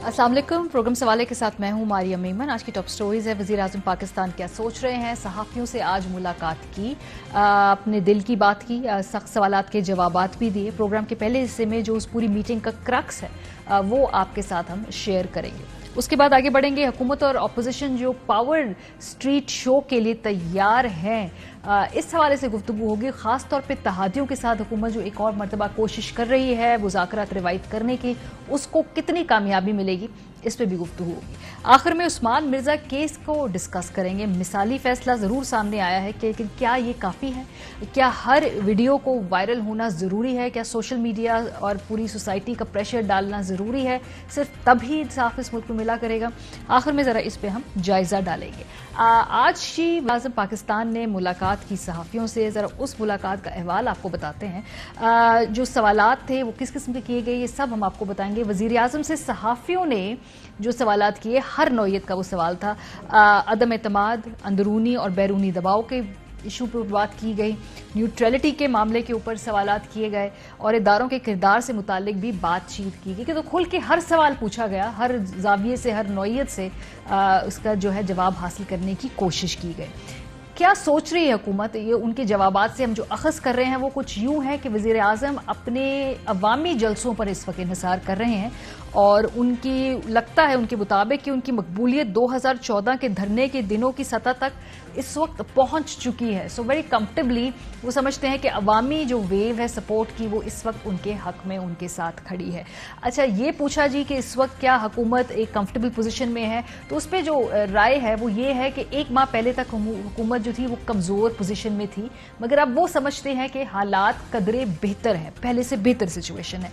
अस्सलाम वालेकुम। प्रोग्राम सवाले के साथ मैं हूं मारिया मेमन। आज की टॉप स्टोरीज है, वज़ीर आज़म पाकिस्तान क्या सोच रहे हैं, सहाफ़ियों से आज मुलाकात की, अपने दिल की बात की, सख्त सवालात के जवाबात भी दिए। प्रोग्राम के पहले हिस्से में जो उस पूरी मीटिंग का क्रक्स है वो आपके साथ हम शेयर करेंगे। उसके बाद आगे बढ़ेंगे। हुकूमत और अपोजिशन जो पावर स्ट्रीट शो के लिए तैयार हैं, इस हवाले से गुफ्तगू होगी। खास तौर पे तहादियों के साथ हुकूमत जो एक और मरतबा कोशिश कर रही है मुज़ाकरात रिवायत करने की, उसको कितनी कामयाबी मिलेगी, इस पर भी गुफ्तगू होगी। आखिर में उस्मान मिर्जा केस को डिस्कस करेंगे। मिसाली फैसला जरूर सामने आया है कि क्या ये काफ़ी है? क्या हर वीडियो को वायरल होना ज़रूरी है? क्या सोशल मीडिया और पूरी सोसाइटी का प्रेशर डालना ज़रूरी है? सिर्फ तभी इंसाफ इस मुल्क को मिला करेगा। आखिर में ज़रा इस पर हम जायज़ा डालेंगे। आज ही आज़म पाकिस्तान ने मुलाकात की सहाफ़ियों से। ज़रा उस मुलाकात का अहवाल आपको बताते हैं। जो सवालात थे वो किस किस्म के किए गए, ये सब हम आपको बताएंगे। वज़ीर आज़म से सहाफ़ियों ने जो सवालात किए, हर नौइयत का वो सवाल था। अदम एतमाद, अंदरूनी और बैरूनी दबाव के इशू पर बात की गई, न्यूट्रलिटी के मामले के ऊपर सवालात किए गए और इदारों के किरदार से मुतालिक भी बातचीत की गई। कि तो खुल के हर सवाल पूछा गया, हर जाविये से, हर नौइयत से उसका जो है जवाब हासिल करने की कोशिश की गई। क्या सोच रही है हुकूमत? ये उनके जवाबात से हम जो अखज़ कर रहे हैं वो कुछ यूं है कि वज़ीर आज़म अपने अवामी जलसों पर इस वक्त इन्हिसार कर रहे हैं और उनकी लगता है उनके मुताबिक कि उनकी मकबूलियत 2014 के धरने के दिनों की सतह तक इस वक्त पहुंच चुकी है। सो वेरी कंफर्टेबली वो समझते हैं कि अवामी जो वेव है सपोर्ट की, वो इस वक्त उनके हक में उनके साथ खड़ी है। अच्छा, ये पूछा जी कि इस वक्त क्या हुकूमत एक कंफर्टेबल पोजीशन में है, तो उस पर जो राय है वो ये है कि एक माह पहले तक हुकूमत जो थी वो कमज़ोर पोजीशन में थी, मगर अब वो समझते हैं कि हालात कदरे बेहतर हैं, पहले से बेहतर सिचुएशन है।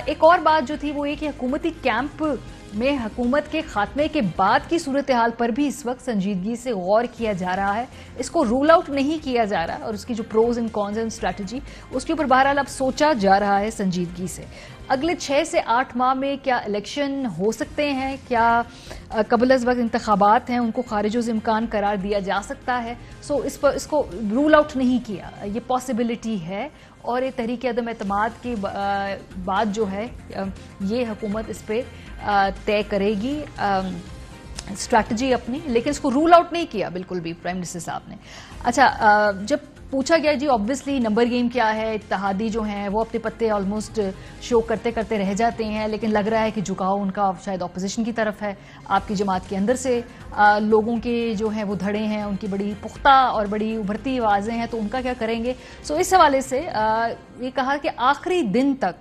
एक और बात जो थी वो ये कि हुकूमती कैंप में हुकूमत के खात्मे के बाद की सूरत हाल पर भी इस वक्त संजीदगी से गौर किया जा रहा है। इसको रूल आउट नहीं किया जा रहा और उसकी जो pros and cons and strategy, उसके ऊपर बहरहाल अब सोचा जा रहा है संजीदगी से। अगले 6 से 8 माह में क्या इलेक्शन हो सकते हैं? क्या कबल अज़ वक्त इंतखाबात हैं, उनको खारिज इम्कान करार दिया जा सकता है? सो इस पर इसको रूल आउट नहीं किया, ये पॉसिबिलिटी है। और ये तहरीक अदम एतमाद की बात जो है ये हुकूमत इस पर तय करेगी स्ट्रैटेजी अपनी, लेकिन इसको रूल आउट नहीं किया बिल्कुल भी प्राइम मिनिस्टर साहब ने। अच्छा, जब पूछा गया जी ऑब्वियसली नंबर गेम क्या है, इत्तेहादी जो हैं वो अपने पत्ते ऑलमोस्ट शो करते करते रह जाते हैं, लेकिन लग रहा है कि झुकाव उनका शायद ऑपोजिशन की तरफ है। आपकी जमात के अंदर से लोगों के जो हैं वो धड़े हैं, उनकी बड़ी पुख्ता और बड़ी उभरती आवाज़ें हैं, तो उनका क्या करेंगे? सो इस हवाले से ये कहा कि आखिरी दिन तक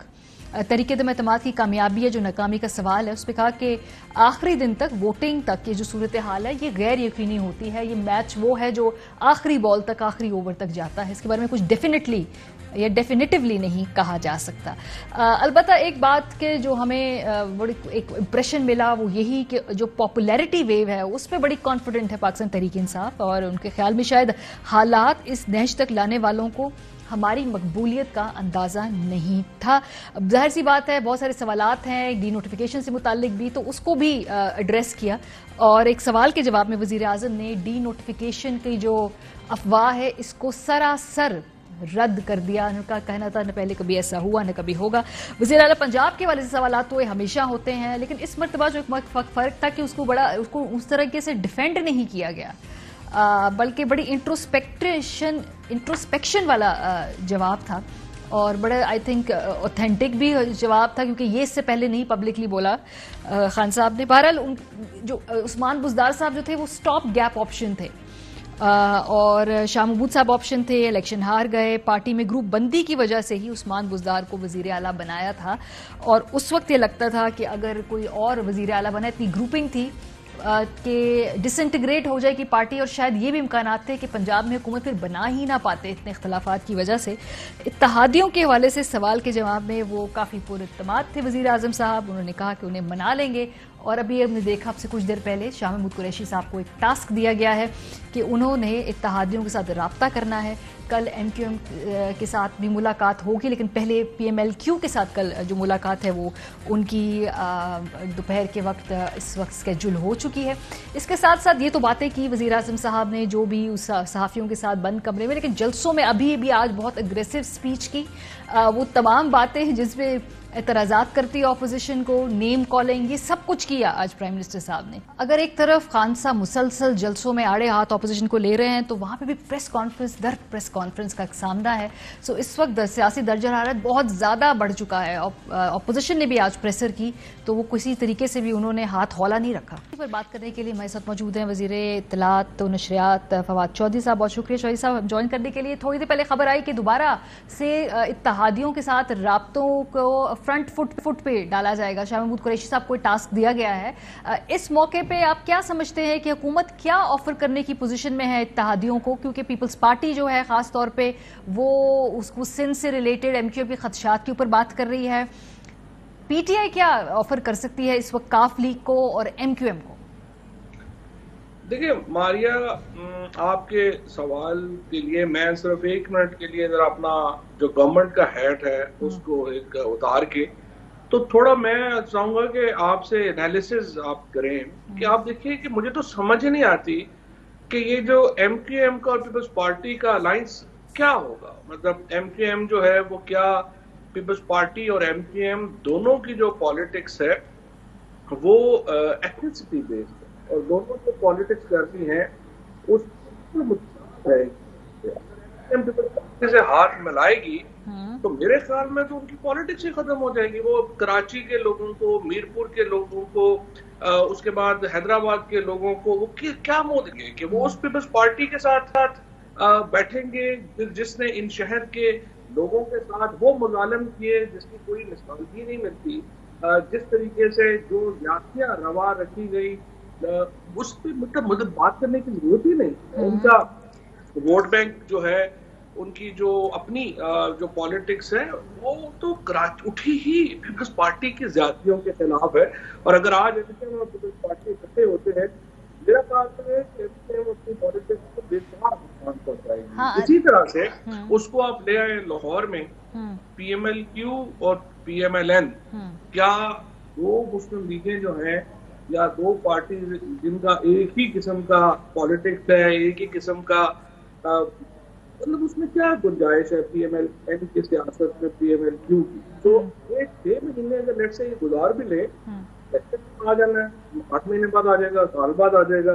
तहरीक अदम एतमाद की कामयाबी है, जो नाकामी का सवाल है, उस पर कहा कि आखिरी दिन तक, वोटिंग तक की जो सूरत हाल है ये गैर यकीनी होती है। ये मैच वो है जो आखिरी बॉल तक, आखिरी ओवर तक जाता है। इसके बारे में कुछ डेफिनेटली या डेफिनेटिवली नहीं कहा जा सकता। अलबत्ता एक बात के जो हमें बड़ी एक इम्प्रेशन मिला वो यही कि जो पॉपुलैरिटी वेव है उस पर बड़ी कॉन्फिडेंट है पाकिस्तान तहरीक इंसाफ, और उनके ख्याल में शायद हालात इस नहज तक लाने वालों को हमारी मकबूलियत का अंदाज़ा नहीं था। जाहिर सी बात है बहुत सारे सवालात हैं डी नोटिफिकेशन से मुतालिक भी, तो उसको भी एड्रेस किया। और एक सवाल के जवाब में वज़ीर आज़म ने डी नोटिफिकेशन की जो अफवाह है इसको सरासर रद्द कर दिया। उनका कहना था न पहले कभी ऐसा हुआ न कभी होगा। वज़ीर आला पंजाब के वाले सवाल तो ये हमेशा होते हैं, लेकिन इस मरतबा जो एक फ़र्क था कि उसको उस तरीके से डिफेंड नहीं किया गया, बल्कि बड़ी इंट्रोस्पेक्शन वाला जवाब था और बड़ा आई थिंक ऑथेंटिक भी जवाब था, क्योंकि ये इससे पहले नहीं पब्लिकली बोला खान साहब ने। बहरहाल जो उस्मान बुज़दार साहब जो थे वो स्टॉप गैप ऑप्शन थे और शाह महमूद साहब ऑप्शन थे, इलेक्शन हार गए। पार्टी में ग्रुप बंदी की वजह से ही उस्मान बुज़दार को वज़ीर आला बनाया था और उस वक्त ये लगता था कि अगर कोई और वज़ीर आला बना, इतनी ग्रुपिंग थी कि डिसइंटीग्रेट हो जाएगी पार्टी, और शायद ये भी इम्कानात थे कि पंजाब में हुकूमत फिर बना ही ना पाते इतने इख्तलाफात की वजह से। इत्तेहादियों के हवाले से सवाल के जवाब में वो काफ़ी पुरइत्तेमाद थे वज़ीर आज़म साहब। उन्होंने कहा कि उन्हें मना लेंगे, और अभी हमने देखा आपसे कुछ देर पहले शाह महमूद कुरैशी साहब को एक टास्क दिया गया है कि उन्होंने इत्तेहादियों के साथ रब्ता करना है। कल MQM के साथ भी मुलाकात होगी, लेकिन पहले PMLQ के साथ कल जो मुलाकात है वो उनकी दोपहर के वक्त इस वक्त स्केड्यूल हो चुकी है। इसके साथ साथ ये तो बातें की वज़ीर आज़म साहब ने जो भी उस सहाफ़ियों के साथ बंद कमरे में, लेकिन जलसों में अभी भी आज बहुत अग्रेसिव स्पीच की। वो तमाम बातें जिसमें एतराज़ात करती है ऑपोजिशन को, नेम कॉलिंग, ये सब कुछ किया आज प्राइम मिनिस्टर साहब ने। अगर एक तरफ खान साहब मुसलसल जलसों में आड़े हाथ ऑपोजिशन को ले रहे हैं, तो वहां पे भी प्रेस कॉन्फ्रेंस का सामना है। सो इस वक्त सियासी दर्जा हरारत बहुत ज्यादा बढ़ चुका है। ऑपोजिशन ने भी आज प्रेशर की, तो वो किसी तरीके से भी उन्होंने हाथ हौला नहीं रखा। इस पर बात करने के लिए हमारे साथ मौजूद हैं वजीर इत्तलात व नशरियात फवाद चौधरी साहब। बहुत शुक्रिया चौधरी साहब ज्वाइन करने के लिए। थोड़ी देर पहले खबर आई कि दोबारा से इत्तेहादियों के साथ राब्तों को फ्रंट फुट पे डाला जाएगा। शाह महमूद कुरैशी साहब को टास्क दिया गया है। इस मौके पे आप क्या समझते हैं कि हुकूमत क्या ऑफर करने की पोजीशन में है इत्तेहादियों को, क्योंकि पीपल्स पार्टी जो है खास तौर पे वो उसको सिंध से रिलेटेड एमक्यूएम के खदशात के ऊपर बात कर रही है। पीटीआई क्या ऑफर कर सकती है इस वक्त काफ लीग को और एमक्यूएम को? देखिए मारिया, आपके सवाल के लिए मैं सिर्फ 1 मिनट के लिए जरा अपना जो गवर्नमेंट का हैट है उसको एक उतार के, तो थोड़ा मैं चाहूंगा कि आपसे एनालिसिस आप करें कि आप देखिए कि मुझे तो समझ ही नहीं आती कि ये जो एमक्यूएम का और पीपल्स पार्टी का अलायंस क्या होगा। मतलब एमक्यूएम जो है वो क्या पीपल्स पार्टी और एमक्यूएम दोनों की जो पॉलिटिक्स है वो एथनिसिटी बेस्ड है और दोनों जो पॉलिटिक्स करती हैं उस से हाथ मिलाएगी तो मेरे ख्याल में तो उनकी पॉलिटिक्स ही खत्म हो जाएगी। वो कराची के लोगों को, मीरपुर के लोगों को, उसके बाद हैदराबाद के लोगों को वो क्या मोह देंगे कि वो उस पीपल्स पार्टी के साथ बैठेंगे जिसने इन शहर के लोगों के साथ वो मुजालिम किए जिसकी कोई मिसाल भी नहीं मिलती। जिस तरीके से जो जातियां रवा रखी गई उस पर मतलब बात करने की जरूरत ही नहीं। उनका वोट बैंक जो है, उनकी जो अपनी जो पॉलिटिक्स है वो तो उठी ही पीपल्स पार्टी की ज्यादतियों के खिलाफ है। और अगर आज पीपल्स पार्टी इकट्ठे होते हैं, मेरा ख्याल है कि अपनी पॉलिटिक्स को बेशुमार नुकसान पहुंचाएगी। हाँ, इसी तरह से उसको आप ले आए लाहौर में पीएमएलक्यू और पीएमएलएन, क्या दो मुस्लिम लीगें जो हैं या दो पार्टी जिनका एक ही किस्म का पॉलिटिक्स है, एक ही किस्म का मतलब उसमें क्या गुंजाइश है पीएमएलएन की सियासत में पीएमएलक्यू की? तो एक 6 महीने अगर लेट से ये गुजार भी ले, आ जाना है 8 महीने बाद आ जाएगा, साल बाद आ जाएगा,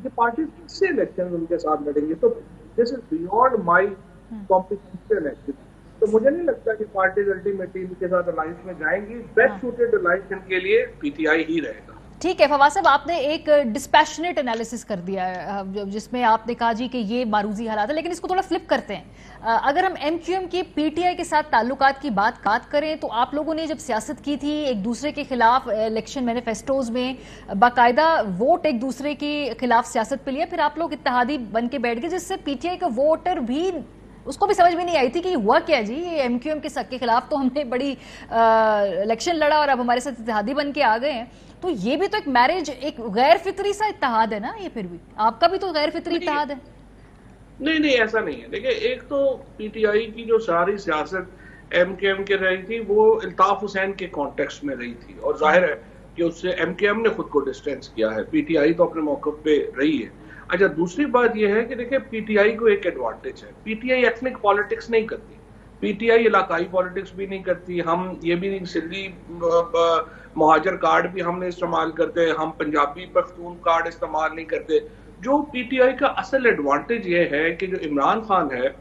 ये पार्टी किससे इलेक्शन उनके साथ लड़ेंगे? तो this is beyond my competition actually. तो मुझे नहीं लगता कि पार्टीज अल्टीमेटली इनके साथ अलायंस में जाएंगी। बेस्ट सूटेड अलायंस इनके लिए पीटीआई ही रहेगा। ठीक है फवाद साहब, आपने एक डिस्पैशनेट एनालिसिस कर दिया है जिसमें आपने कहा जी कि ये मारूजी हालात है, लेकिन इसको थोड़ा फ्लिप करते हैं। अगर हम एमक्यूएम की पीटीआई के साथ ताल्लुकात की बात करें तो आप लोगों ने जब सियासत की थी एक दूसरे के खिलाफ इलेक्शन मैनिफेस्टोज में बाकायदा वोट एक दूसरे के खिलाफ सियासत पे लिया, फिर आप लोग इत्तेहादी बन के बैठ गए जिससे पीटीआई का वोटर भी उसको भी समझ में नहीं आई थी कि हुआ क्या जी, ये एमक्यूएम के खिलाफ तो हमने बड़ी इलेक्शन लड़ा और अब हमारे साथ इत्तेहादी बन के आ गए हैं। तो ये भी तो एक मैरिज, एक गैर फितरी सा इत्तेहाद है ना ये, फिर भी आपका भी तो गैर फितरी इत्तेहाद है। नहीं ऐसा नहीं है। देखिए एक तो पीटीआई की जो सारी सियासत एमक्यूएम के रही थी वो इल्ताफ हुसैन के कॉन्टेक्स्ट में रही थी और जाहिर है कि उससे एमक्यूएम ने खुद को डिस्टेंस किया है, पीटीआई तो अपने मौक़िफ़ पे रही है। अच्छा, दूसरी बात यह है कि देखिए पीटीआई को एक एडवांटेज है, पीटीआई एथनिक पॉलिटिक्स नहीं करती, पीटीआई इलाकाई पॉलिटिक्स भी नहीं करती। हम ये भी नहीं, सिंधी महाजर कार्ड भी हम नहीं इस्तेमाल करते, हम पंजाबी पख्तून कार्ड इस्तेमाल नहीं करते। जो पीटीआई का असल एडवांटेज ये है कि जो इमरान खान है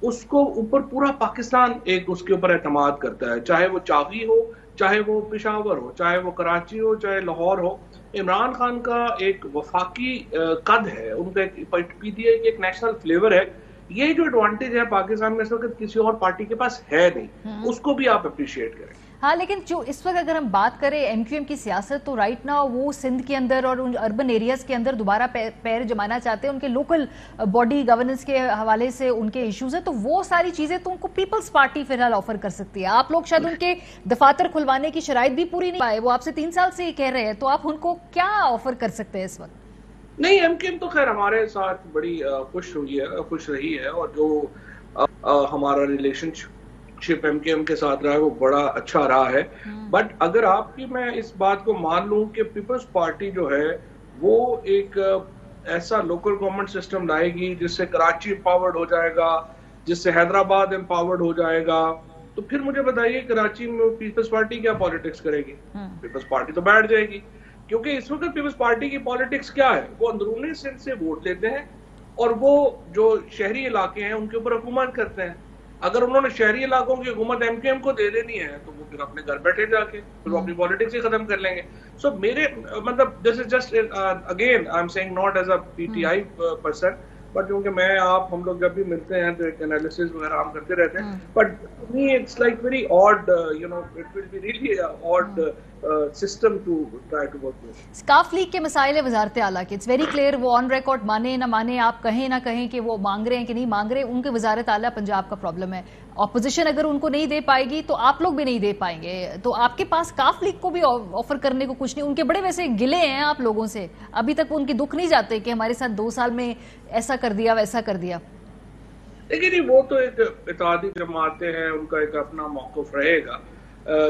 उसको ऊपर पूरा पाकिस्तान एक उसके ऊपर एतमाद करता है, चाहे वो चावी हो, चाहे वो पेशावर हो, चाहे वो कराची हो, चाहे लाहौर हो। इमरान खान का एक वफाकी कद है, उनका एक पीटीआई की एक नेशनल फ्लेवर है। ये जो एडवांटेज है पाकिस्तान में इस वक्त किसी और पार्टी के पास है नहीं, उसको भी आप अप्रिशिएट करें। हाँ, लेकिन जो इस वक्त अगर हम बात करें एमक्यूएम की सियासत, तो राइट नाउ वो सिंध के अंदर और उन अर्बन एरियाज के अंदर दोबारा पैर जमाना चाहते हैं। उनके लोकल बॉडी गवर्नेंस के हवाले से उनके इश्यूज है, तो वो सारी चीजें तो उनको पीपल्स पार्टी फिलहाल ऑफर कर सकती है। आप लोग शायद उनके दफातर खुलवाने की शराइत भी पूरी नहीं पाए, वो आपसे 3 साल से ही कह रहे हैं, तो आप उनको क्या ऑफर कर सकते हैं इस वक्त? नहीं, एमक्यूएम तो खैर हमारे साथ बड़ी खुश रही है और जो हमारा रिलेशनशिप एमक्यूएम के साथ रहा है वो बड़ा अच्छा रहा है। बट अगर आपकी मैं इस बात को मान लूं कि पीपल्स पार्टी जो है वो एक ऐसा लोकल गवर्नमेंट सिस्टम लाएगी जिससे कराची एम्पावर्ड हो जाएगा, जिससे हैदराबाद एम्पावर्ड हो जाएगा, तो फिर मुझे बताइए कराची में पीपल्स पार्टी क्या पॉलिटिक्स करेगी? पीपल्स पार्टी तो बैठ जाएगी, क्योंकि इस वक्त पीपल्स पार्टी की पॉलिटिक्स क्या है, वो अंदरूनी सिंध से वोट लेते हैं और वो जो शहरी इलाके हैं उनके ऊपर हुकूमत करते हैं। अगर उन्होंने शहरी इलाकों की हुकूमत एमकेएम को दे देनी है तो वो फिर अपने घर बैठे जाके फिर वो अपनी पॉलिटिक्स ही खत्म कर लेंगे। सो मेरे मतलब this is just again I am saying not as a PTI person, but क्योंकि मैं आप हम लोग जब भी मिलते हैं तो एक एनालिसिस वगैरह हम करते रहते हैं, but me it's like very odd, you know, it will be really odd system to try to work with. स्काफ लीग के मसाइल है वजारत आला के, इट्स वेरी क्लियर, वो ऑन रिकॉर्ड माने ना माने, आप कहें ना कहें कि वो मांग रहे हैं कि नहीं मांग रहे, उनके वजारत आला पंजाब का प्रॉब्लम है। ऑपोजिशन अगर उनको नहीं दे पाएगी तो आप लोग भी नहीं दे पाएंगे, तो आपके पास स्काफ लीग को भी ऑफर करने को कुछ नहीं। उनके बड़े वैसे गिले हैं आप लोगों से, अभी तक उनके दुख नहीं जाते कि हमारे साथ 2 साल में ऐसा कर दिया वैसा कर दिया। लेकिन वो तो एक इत्तेहादी जमातें हैं, उनका एक अपना मौक़िफ़ रहेगा,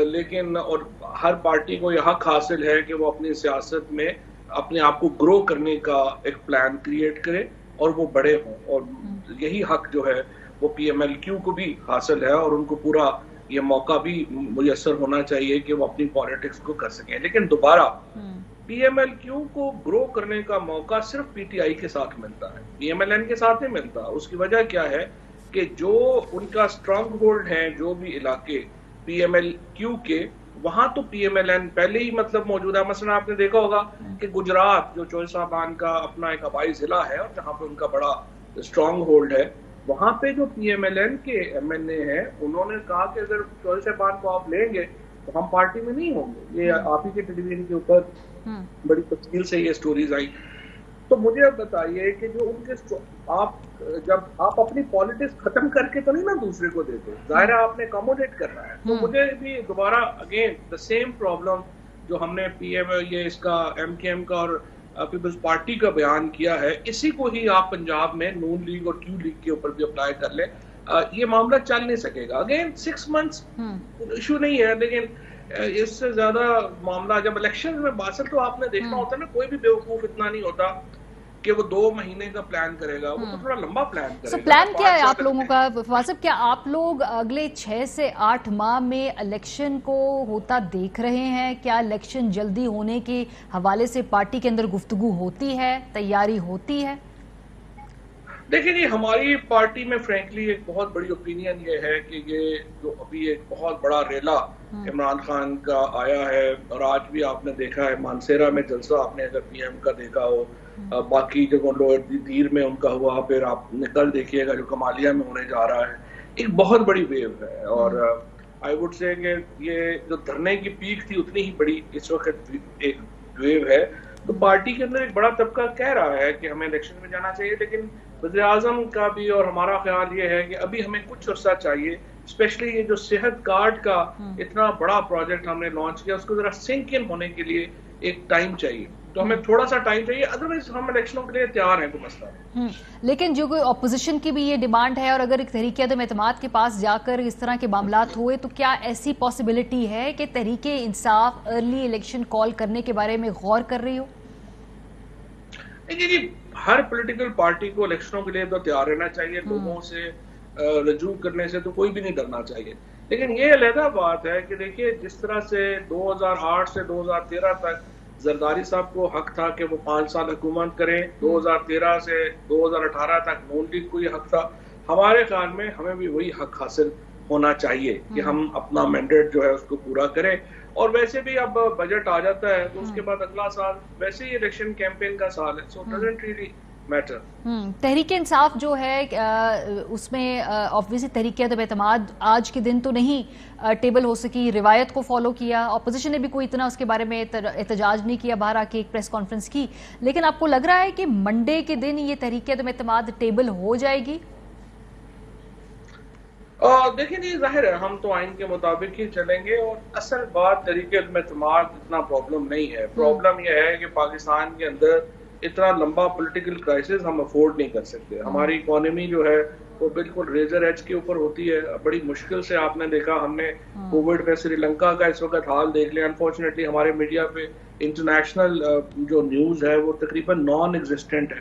लेकिन और हर पार्टी को यह हक हासिल है कि वो अपनी सियासत में अपने आप को ग्रो करने का एक प्लान क्रिएट करे और वो बड़े हों, और यही हक जो है वो पीएमएलक्यू को भी हासिल है और उनको पूरा ये मौका भी मुयस्सर होना चाहिए कि वो अपनी पॉलिटिक्स को कर सकें। लेकिन दोबारा पीएमएलक्यू को ग्रो करने का मौका सिर्फ पीटीआई के साथ मिलता है, पीएमएलएन के साथ नहीं मिलता। उसकी वजह क्या है कि जो उनका स्ट्रांग होल्ड है, जो भी इलाके पीएमएलक्यू के, वहां तो पीएमएलएन पहले ही मतलब मौजूद है। मसलन आपने देखा होगा कि गुजरात जो चोइस साहबान का अपना एक हवाई जिला है और जहां पे उनका बड़ा स्ट्रांग होल्ड है, वहां पे जो पीएमएलएन के एमएनए हैं उन्होंने कहा कि अगर चोइस साहबान को आप लेंगे तो हम पार्टी में नहीं होंगे। ये आप ही के टेलीविजन के ऊपर बड़ी तफसील से ये स्टोरीज आई। तो मुझे अब बताइए कि जो उनके आप जब आप अपनी पॉलिटिक्स खत्म करके तो नहीं ना दूसरे को देते, जाहिर है आपने अकोमोडेट करना है। तो मुझे भी दोबारा अगेन द सेम प्रॉब्लम जो हमने पीएम ये इसका एमकेएम का और पीपल्स पार्टी का बयान किया है, इसी को ही आप पंजाब में नून लीग और क्यू लीग के ऊपर भी अप्लाई कर लें। ये मामला चल नहीं सकेगा। अगेन 6 मंथ्स इशू नहीं है, लेकिन इससे ज्यादा मामला जब इलेक्शन में बासर तो आपने देखना होता है ना, कोई भी बेवकूफ इतना नहीं होता कि वो 2 महीने का प्लान करेगा, वो तो थोड़ा लंबा प्लान करेगा। So, प्लान क्या है आप लोगों का वासिफ? क्या आप लोग अगले 6 से 8 माह में इलेक्शन को होता देख रहे हैं? क्या इलेक्शन जल्दी होने के हवाले से पार्टी के अंदर गुफ्तगू होती है, तैयारी होती है? देखिए जी, हमारी पार्टी में फ्रैंकली एक बहुत बड़ी ओपिनियन ये है कि ये जो अभी एक बहुत बड़ा रेला इमरान खान का आया है, और आज भी आपने देखा है मानसेरा में जलसा, आपने अगर पीएम का देखा हो, बाकी जगहों लोअर दीर में उनका हुआ, फिर आप कल देखिएगा जो कमालिया में होने जा रहा है, एक बहुत बड़ी वेव है। और आई वुड से कि ये जो धरने की पीक थी उतनी ही बड़ी इस वक्त एक वेव है। तो पार्टी के अंदर एक बड़ा तबका कह रहा है कि हमें इलेक्शन में जाना चाहिए, लेकिन वज़ीर आज़म का भी और हमारा ख्याल ये है कि अभी हमें कुछ अर्सा चाहिए, स्पेशली ये जो सेहत कार्ड का इतना बड़ा प्रोजेक्ट हमने लॉन्च किया, उसको जरा सिंक इन होने के लिए एक टाइम चाहिए, तो हमें थोड़ा सा टाइम चाहिए, अदरवाइज हम इलेक्शनों के लिए तैयार हैं, कोई मसला। लेकिन जो कोई ऑपोजिशन की भी ये डिमांड है, और अगर एक तहरीक एतमाद के पास जाकर इस तरह के मामलात हुए तो क्या ऐसी पॉसिबिलिटी है कि Tehreek Insaf early election call करने के बारे में गौर कर रही हो? देखिए जी, हर पॉलिटिकल पार्टी को इलेक्शनों के लिए तो तैयार रहना चाहिए, लोगों से रजू करने से तो कोई भी नहीं डरना चाहिए। लेकिन ये अलहदा बात है कि देखिए जिस तरह से 2008 से 2013 तक जरदारी साहब को हक था कि वो 5 साल हुकूमत करें, 2013 से 2018 तक नून लीग को ये हक था, हमारे ख्याल में हमें भी वही हक हासिल होना चाहिए कि हम अपना मैंडेट जो है उसको पूरा करें। और वैसे भी अब बजट आ जाता है तो उसके बाद अगला साल वैसे ही इलेक्शन कैंपेन का साल है, सो doesn't really matter. Tehreek Insaf जो है उसमें ऑब्वियसली तहरीक एतमाद आज के दिन तो नहीं टेबल हो सकी, रिवायत को फॉलो किया, ऑपोजिशन ने भी कोई इतना उसके बारे में एहतजाज नहीं किया, बाहर आके एक प्रेस कॉन्फ्रेंस की। लेकिन आपको लग रहा है कि मंडे के दिन ये तहरीक एतमाद टेबल हो जाएगी? देखिए नहीं, जाहिर है हम तो आइन के मुताबिक ही चलेंगे, और असल बात तरीके में इतना प्रॉब्लम नहीं है। प्रॉब्लम यह है कि पाकिस्तान के अंदर इतना लंबा पॉलिटिकल क्राइसिस हम अफोर्ड नहीं कर सकते। हमारी इकोनॉमी जो है वो बिल्कुल रेजर एज के ऊपर होती है, बड़ी मुश्किल से आपने देखा, हमने कोविड में श्रीलंका का इस वक्त हाल देख लिया। अनफॉर्चुनेटली हमारे मीडिया पे इंटरनेशनल जो न्यूज है वो तकरीबन नॉन एग्जिस्टेंट है।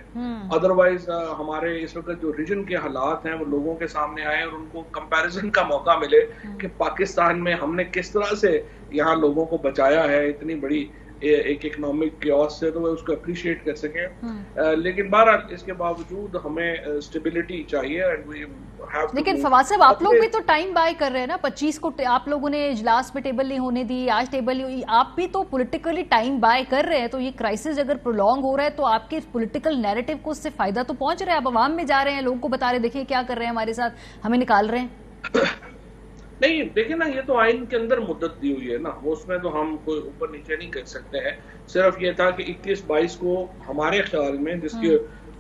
अदरवाइज हमारे इस वक्त जो रीजन के हालात हैं वो लोगों के सामने आए और उनको कंपैरिजन का मौका मिले कि पाकिस्तान में हमने किस तरह से यहाँ लोगों को बचाया है इतनी बड़ी एक इकोनॉमिक क्योस से, तो वो उसको अप्रिशिएट कर सकें। लेकिन बहरहाल इसके बावजूद हमें स्टेबिलिटी चाहिए। लेकिन फवाद साहब, आप लोग भी तो टाइम बाय कर रहे हैं ना। 25 को आप लोगों ने इजलास में टेबल नहीं होने दी, आज टेबल हुई, आप भी तो पॉलिटिकली टाइम बाय कर रहे हैं। तो ये क्राइसिस अगर प्रोलॉन्ग हो रहा है तो आपके पॉलिटिकल नैरेटिव को उससे फायदा तो पहुंच रहा है। आप आवाम में जा रहे हैं, लोगों को बता रहे देखिए क्या कर रहे हैं हमारे साथ, हमें निकाल रहे हैं। नहीं देखिए ना, ये तो आइन के अंदर मुद्दत दी हुई है ना, वो उसमें तो हम कोई ऊपर नीचे नहीं कर सकते हैं। सिर्फ ये था कि 21-22 को हमारे ख्याल में, जिसके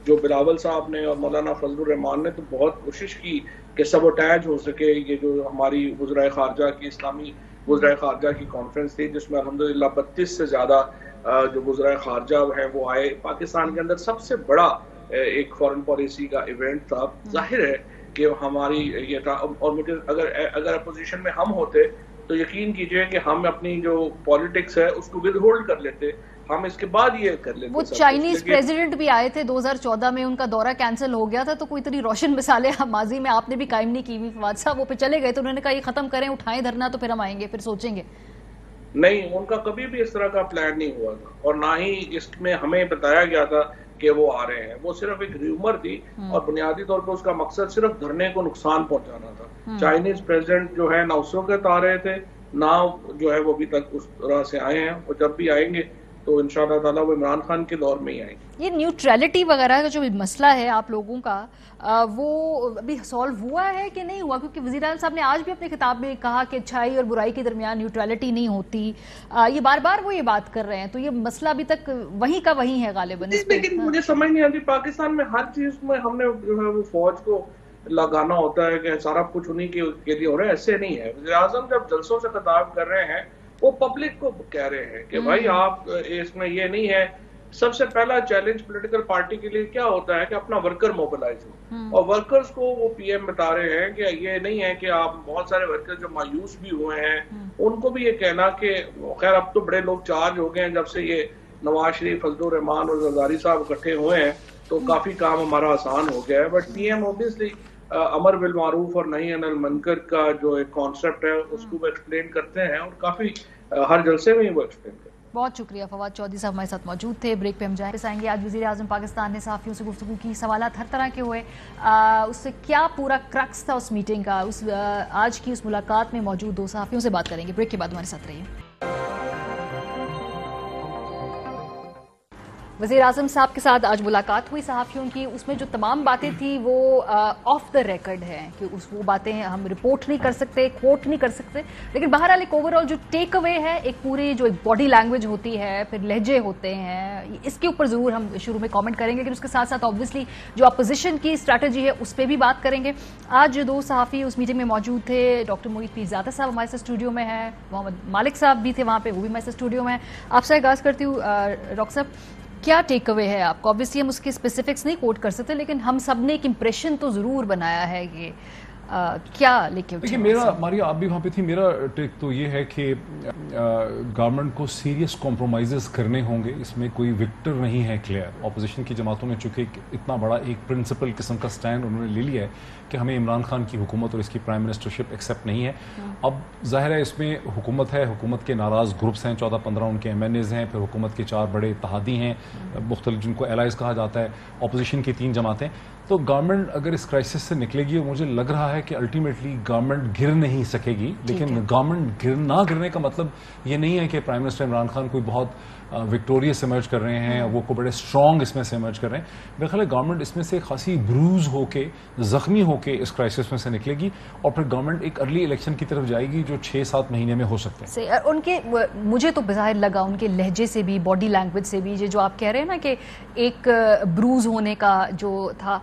जो बिलावल साहब ने और मौलाना फजलुर रहमान ने तो बहुत कोशिश की कि सबोटैज हो सके। ये जो हमारी वज़राए ख़ारजा की, इस्लामी वज़राए ख़ारजा की कॉन्फ्रेंस थी, जिसमें अल्हम्दुलिल्लाह 32 से ज़्यादा जो वज़राए ख़ारजा हैं वो आए। पाकिस्तान के अंदर सबसे बड़ा एक फॉरेन पॉलिसी का इवेंट था। जाहिर है कि हमारी ये था, और मुझे अगर अपोजिशन में हम होते तो यकीन कीजिए कि हम अपनी जो पॉलिटिक्स है उसको विद होल्ड कर लेते, हम इसके बाद ये कर लेते। वो चाइनीज प्रेसिडेंट भी आए थे 2014 में, उनका दौरा कैंसिल हो गया था, तो कोई इतनी रोशन मिसालें माजी में आपने भी कायम नहीं की हुई फवाद साहब। वो पे चले गए तो उन्होंने कहा ये खत्म करें, उठाएं धरना, तो फिर हम आएंगे, फिर सोचेंगे। नहीं, उनका कभी भी इस तरह का प्लान नहीं हुआ था, और ना ही इसमें हमें बताया गया था कि वो आ रहे हैं। वो सिर्फ एक र्यूमर थी और बुनियादी तौर पर उसका मकसद सिर्फ धरने को नुकसान पहुंचाना था। चाइनीज प्रेसिडेंट जो है ना उस वक्त आ रहे थे, ना जो है वो अभी तक उस तरह से आए हैं, और जब भी आएंगे तो इंशाअल्लाह ताला वो इमरान खान के दौर में ही आएंगे। ये न्यूट्रलिटी वगैरह का जो मसला है आप लोगों का, वो अभी सॉल्व हुआ है कि नहीं हुआ? क्योंकि वज़ीर आज़म साहब ने आज भी अपने खिताब में कहा कि अच्छाई और बुराई के दरमियान न्यूट्रलिटी नहीं होती। ये बार बार वो ये बात कर रहे हैं, तो ये मसला अभी तक वहीं का वहीं है गालिबन। लेकिन मुझे समझ नहीं आती, पाकिस्तान में हर चीज में हमने जो है वो फौज को लगाना होता है कि सारा कुछ उन्हीं के लिए हो रहा है। ऐसे नहीं है। वज़ीर आज़म जब जलसों से खिताब कर रहे हैं वो पब्लिक को कह रहे हैं कि भाई आप इसमें ये नहीं है। सबसे पहला चैलेंज पॉलिटिकल पार्टी के लिए क्या होता है कि अपना वर्कर मोबिलाइज हो, और वर्कर्स को वो पीएम बता रहे हैं कि ये नहीं है कि आप, बहुत सारे वर्कर्स जो मायूस भी हुए हैं उनको भी ये कहना कि खैर अब तो बड़े लोग चार्ज हो गए हैं, जब से ये नवाज शरीफ, फजलुर रहमान और जरदारी साहब इकट्ठे हुए हैं तो काफी काम हमारा आसान हो गया है। बट पीएम ऑब्वियसली अमर बिल मारूफ और नही अनिल मुनकर का जो एक कॉन्सेप्ट है उसको वो एक्सप्लेन करते हैं, और काफी हर जलसे में ही वो एक्सप्लेन करते हैं। बहुत शुक्रिया फवाद चौधरी साहब हमारे साथ मौजूद थे। ब्रेक पे हम आएंगे। आज वज़ीर आज़म पाकिस्तान ने सहाफ़ियों से गुफ्तगू की, सवालात हर तरह के हुए। उससे क्या पूरा क्रक्स था उस मीटिंग का, आज की उस मुलाकात में मौजूद दो सहाफ़ियों से बात करेंगे। ब्रेक के बाद हमारे साथ रहिए। वज़ीर आज़म साहब के साथ आज मुलाकात हुई सहाफ़ियों की, उसमें जो तमाम बातें थी वो ऑफ द रिकॉर्ड हैं कि वो बातें हम रिपोर्ट नहीं कर सकते, कोट नहीं कर सकते, लेकिन बहरहाल एक ओवरऑल जो टेक अवे है, एक पूरी जो एक बॉडी लैंग्वेज होती है, फिर लहजे होते हैं, इसके ऊपर ज़रूर हम शुरू में कमेंट करेंगे। लेकिन उसके साथ साथ ऑब्वियसली जो अपोजिशन की स्ट्रैटेजी है उस पर भी बात करेंगे। आज दो सहाफ़ी उस मीटिंग में मौजूद थे। डॉक्टर मोहित पीरज़ादा साहब हमारे साथ स्टूडियो में है, मोहम्मद मालिक साहब भी थे वहाँ पे, वो भी हमारे साथ स्टूडियो में है। आपसे आगाज़ करती हूँ डॉक्टर साहब, क्या टेक अवे है आपको? ऑब्वियसली हम उसके स्पेसिफिक्स नहीं कोट कर सकते, लेकिन हम सब ने एक इम्प्रेशन तो जरूर बनाया है कि क्या लेके देखिए मेरा, मारिया आप भी वहाँ पे थी, मेरा टेक तो ये है कि गवर्नमेंट को सीरियस कॉम्प्रोमाइज़ करने होंगे। इसमें कोई विक्टर नहीं है क्लियर। ऑपोजिशन की जमातों ने चूंकि इतना बड़ा एक प्रिंसिपल किस्म का स्टैंड उन्होंने ले लिया है कि हमें इमरान खान की हुकूमत और इसकी प्राइम मिनिस्टरशिप एक्सेप्ट नहीं है। अब जाहिर है इसमें हुकूमत है, हुकूमत के नाराज़ ग्रुप्स हैं, 14-15 उनके MNAs हैं, फिर हुकूमत के 4 बड़े इत्तेहादी हैं मुख्तलिफ, जिनको एलाइज कहा जाता है, अपोजिशन की 3 जमातें। तो गवर्नमेंट अगर इस क्राइसिस से निकलेगी, मुझे लग रहा है कि अल्टीमेटली गवर्नमेंट गिर नहीं सकेगी। लेकिन गवर्नमेंट ना गिरने का मतलब ये नहीं है कि प्राइम मिनिस्टर इमरान खान कोई बहुत विक्टोरियस इमर्ज कर रहे हैं, वो को बड़े स्ट्रॉन्ग इसमें से इमर्ज कर रहे हैं। मेरे ख्याल है गवर्नमेंट इसमें से खासी ब्रूज होके, जख्मी होके इस क्राइसिस में से निकलेगी, और फिर गवर्नमेंट एक अर्ली इलेक्शन की तरफ जाएगी जो 6-7 महीने में हो सकते हैं। उनके, मुझे तो बाहर लगा उनके लहजे से भी, बॉडी लैंग्वेज से भी, जो आप कह रहे हैं ना कि एक ब्रूज होने का जो था,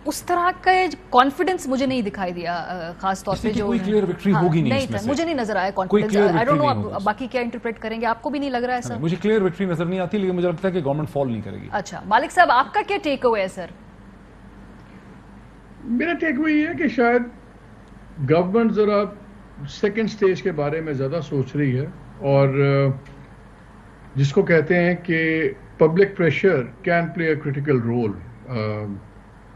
उस तरह का कॉन्फिडेंस मुझे नहीं दिखाई दिया, खास तौर पे जो कोई क्लियर विक्ट्री होगी नहीं इसमें से। मुझे नहीं नजर आया कॉन्फिडेंस। आई डोंट नो आप बाकी क्या इंटरप्रेट करेंगे, आपको भी नहीं लग रहा है सर? मुझे क्लियर विक्ट्री नजर नहीं आती, लेकिन मुझे लगता है कि गवर्नमेंट फॉल नहीं करेगी। अच्छा मालिक साहब, आपका क्या टेक अवे है सर? मेरा टेक अवे ये है कि शायद गवर्नमेंट जरा सेकंड स्टेज के बारे में ज्यादा सोच रही है, और जिसको कहते हैं कि public pressure can play a critical role.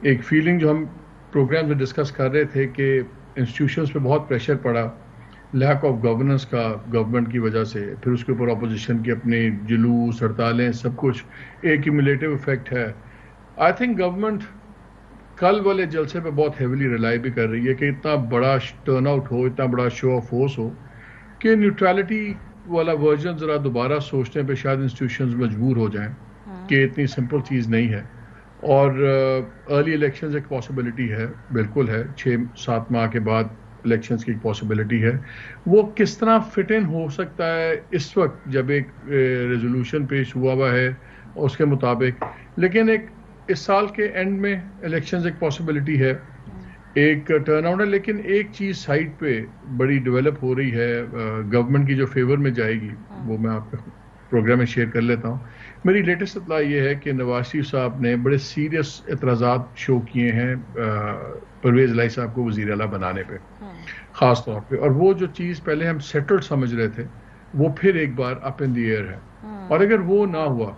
एक फीलिंग जो हम प्रोग्राम में डिस्कस कर रहे थे कि इंस्टीट्यूशंस पे बहुत प्रेशर पड़ा लैक ऑफ गवर्नेंस का गवर्नमेंट की वजह से, फिर उसके ऊपर अपोजिशन की अपने जुलूस हड़तालें सब कुछ एक क्यूमुलेटिव इफेक्ट है। आई थिंक गवर्नमेंट कल वाले जलसे पे बहुत हेविली रिलाई भी कर रही है कि इतना बड़ा टर्न आउट हो, इतना बड़ा शो ऑफ फोर्स हो कि न्यूट्रलिटी वाला वर्जन जरा दोबारा सोचने पे शायद इंस्टीट्यूशंस मजबूर हो जाएं कि इतनी सिंपल चीज़ नहीं है। और अर्ली इलेक्शंस एक पॉसिबिलिटी है, बिल्कुल है, 6-7 माह के बाद इलेक्शंस की पॉसिबिलिटी है। वो किस तरह फिट इन हो सकता है इस वक्त जब एक रेजोल्यूशन पेश हुआ है उसके मुताबिक, लेकिन एक इस साल के एंड में इलेक्शंस एक पॉसिबिलिटी है, एक टर्नआउट है। लेकिन एक चीज़ साइड पे बड़ी डेवलप हो रही है गवर्नमेंट की जो फेवर में जाएगी, वो मैं आपके प्रोग्राम में शेयर कर लेता हूँ। मेरी लेटेस्ट इत्तला ये है कि नवाज शरीफ साहब ने बड़े सीरियस एतराज़ात शो किए हैं परवेज़ इलाही साहब को वज़ीर आला बनाने पे ख़ास तौर पे, और वो जो चीज़ पहले हम सेटल्ड समझ रहे थे वो फिर एक बार अप इन द एयर है। और अगर वो ना हुआ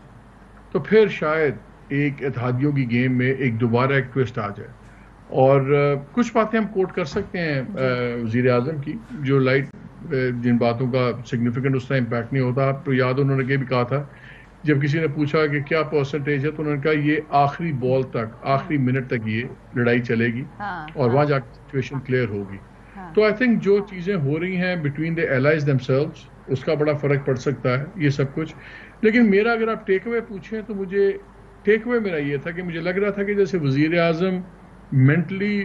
तो फिर शायद एक इत्तेहादियों की गेम में एक दोबारा एक ट्विस्ट आ जाए। और कुछ बातें हम कोट कर सकते हैं वज़ीर आज़म की, जो जिन बातों का सिग्निफिकेंट उस तरह इम्पैक्ट नहीं होता। आपको याद उन्होंने ये भी कहा था जब किसी ने पूछा कि क्या परसेंटेज है, तो उन्होंने कहा ये आखिरी बॉल तक, आखिरी मिनट तक ये लड़ाई चलेगी और वहां जाकर सिचुएशन क्लियर होगी। तो आई थिंक जो चीजें हो रही हैं बिटवीन द एलाइज देमसेल्व्स, उसका बड़ा फर्क पड़ सकता है ये सब कुछ। लेकिन मेरा अगर आप टेक अवे पूछें तो मुझे टेक अवे मेरा ये था कि मुझे लग रहा था कि जैसे वजीर आजम मेंटली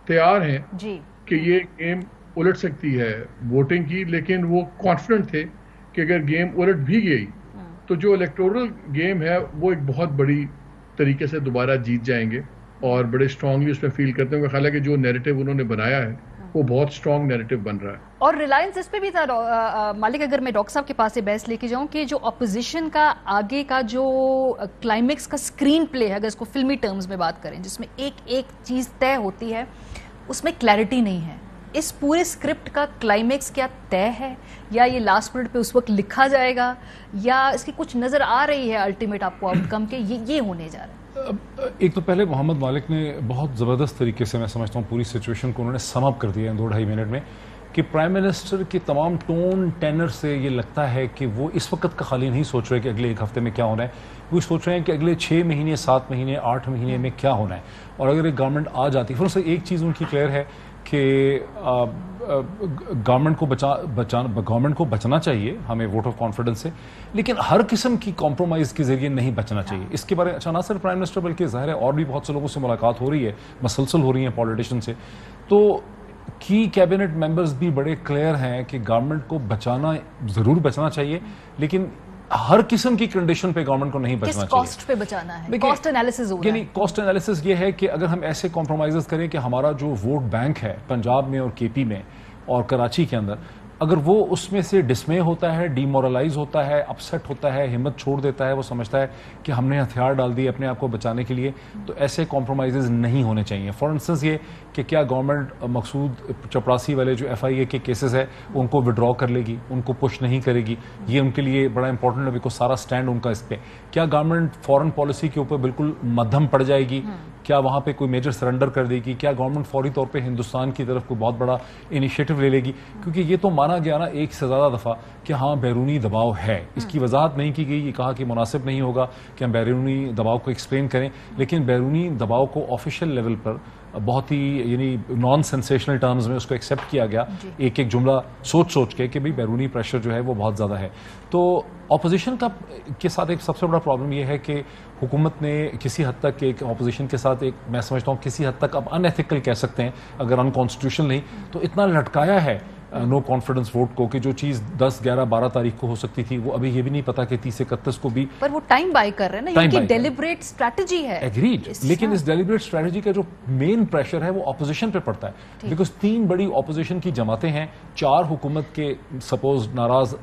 तैयार हैं कि ये गेम उलट सकती है वोटिंग की, लेकिन वो कॉन्फिडेंट थे कि अगर गेम उलट भी गई तो जो इलेक्टोरल गेम है वो एक बहुत बड़ी तरीके से दोबारा जीत जाएंगे और बड़े स्ट्रांगली उसमें फील करते हैं। हालांकि जो नैरेटिव उन्होंने बनाया है वो बहुत स्ट्रांग नैरेटिव बन रहा है। और रिलायंस इस पे भी था मालिक, अगर मैं डॉक्टर साहब के पास से बहस लेके जाऊं कि जो ऑपोजिशन का आगे का जो क्लाइमेक्स का स्क्रीन प्ले है, अगर इसको फिल्मी टर्म्स में बात करें, जिसमें एक एक चीज तय होती है, उसमें क्लैरिटी नहीं है। इस पूरे स्क्रिप्ट का क्लाइमेक्स क्या तय है या ये लास्ट मिनट पे उस वक्त लिखा जाएगा, या इसकी कुछ नजर आ रही है अल्टीमेट आपको आउटकम के ये होने जा रहा है? एक तो पहले मोहम्मद मालिक ने बहुत ज़बरदस्त तरीके से, मैं समझता हूँ, पूरी सिचुएशन को उन्होंने सम अप कर दिया है 2-2.5 मिनट में कि प्राइम मिनिस्टर की तमाम टोन टेनर से ये लगता है कि वो इस वक्त का खाली नहीं सोच रहे कि अगले 1 हफ्ते में क्या होना है, वो सोच रहे हैं कि अगले 6 महीने, 7 महीने, 8 महीने में क्या होना है। और अगर एक गवर्नमेंट आ जाती है, फिर उससे एक चीज़ उनकी क्लियर है कि गवर्नमेंट को बचना चाहिए हमें वोट ऑफ कॉन्फिडेंस से, लेकिन हर किस्म की कॉम्प्रोमाइज़ के जरिए नहीं बचना चाहिए। इसके बारे में अच्छा ना सिर्फ प्राइम मिनिस्टर बल्कि ज़ाहिर है और भी बहुत से लोगों से मुलाकात हो रही है, मसलसल हो रही है पॉलिटिशियन से, तो की कैबिनेट मेंबर्स भी बड़े क्लियर हैं कि गवर्नमेंट को बचाना ज़रूर बचना चाहिए, लेकिन हर किस्म की कंडीशन पे गवर्नमेंट को नहीं बचना चाहिए। कॉस्ट पे बचाना है, कॉस्ट एनालिसिस हो रहा है। कॉस्ट एनालिसिस ये है कि अगर हम ऐसे कॉम्प्रोमाइजेस करें कि हमारा जो वोट बैंक है पंजाब में और केपी में और कराची के अंदर, अगर वो उसमें से डिसमे होता है, डीमोरलाइज होता है, अपसेट होता है, हिम्मत छोड़ देता है, वो समझता है कि हमने हथियार डाल दिए अपने आप को बचाने के लिए, तो ऐसे कॉम्प्रोमाइजेज नहीं होने चाहिए। फॉर इंस्टेंस ये कि क्या गवर्नमेंट मकसूद चपरासी वाले जो FIA के केसेस है उनको विड्रॉ कर लेगी, उनको पुश नहीं करेगी, ये उनके लिए बड़ा इंपॉर्टेंट है बिकॉज सारा स्टैंड उनका इस पे। क्या गवर्नमेंट फॉरेन पॉलिसी के ऊपर बिल्कुल मध्यम पड़ जाएगी, क्या वहाँ पे कोई मेजर सरेंडर कर देगी, क्या गवर्नमेंट फौरी तौर पे हिंदुस्तान की तरफ कोई बहुत बड़ा इनिशिएटिव ले लेगी, क्योंकि ये तो माना गया ना एक से ज़्यादा दफ़ा कि हाँ बैरूनी दबाव है, इसकी वजाहत नहीं की गई, ये कहा कि मुनासिब नहीं होगा कि हम बैरूनी दबाव को एक्सप्लेन करें, लेकिन बैरूनी दबाव को ऑफिशियल लेवल पर बहुत ही यानी नॉन सेंसेशनल टर्म्स में उसको एक्सेप्ट किया गया, एक एक जुमला सोच के कि भाई बैरूनी प्रेशर जो है वो बहुत ज़्यादा है। तो ऑपोजिशन का के साथ एक सबसे बड़ा प्रॉब्लम ये है कि हुकूमत ने किसी हद तक एक ऑपोजिशन के साथ एक, मैं समझता हूँ किसी हद तक अब अनएथिकल कह सकते हैं, अगर अनकॉन्स्टिट्यूशनल नहीं तो इतना लटकाया है नो कॉन्फिडेंस वोट को कि जो चीज 10, 11, 12 तारीख को हो सकती थी वो अभी ये भी नहीं पता कि 30 से 31 को भी। पर वो टाइम बाय कर रहे हैं ना, ये डेलिब्रेट स्ट्रैटेजी है। एग्रीड, लेकिन इस डेलिब्रेट स्ट्रैटेजी का जो मेन प्रेशर है वो ऑपोजिशन पे पड़ता है, बिकॉज 3 बड़ी ऑपोजिशन की जमातें हैं, 4 हुकूमत के सपोज नाराज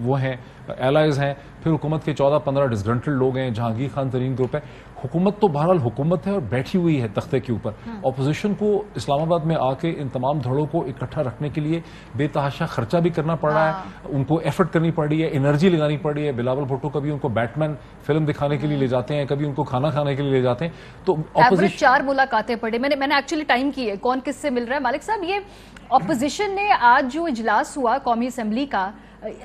वो हैं, एलाइज हैं, फिर हुकूमत के 14-15 डिसग्रंटल्ड लोग हैं, जहांगीर खान तरीन ग्रुप है। हुकूमत तो बहरहाल हुकूमत है और बैठी हुई है तख्ते के ऊपर। ऑपोजिशन को इस्लामाबाद में आके इन तमाम धड़ों को इकट्ठा रखने के लिए बेतहाशा खर्चा भी करना पड़ रहा है, उनको एफर्ट करनी पड़ रही है, एनर्जी लगानी पड़ रही है। बिलावल भुट्टो कभी उनको बैटमैन फिल्म दिखाने के लिए ले जाते हैं, कभी उनको खाना खाने के लिए ले जाते हैं। तो एवरेज 4 मुलाकातें पड़े। मैंने एक्चुअली टाइम की है कौन किससे मिल रहा है। मालिक साहब, ये ऑपोजिशन ने आज जो इजलास हुआ कौमी असेंबली का,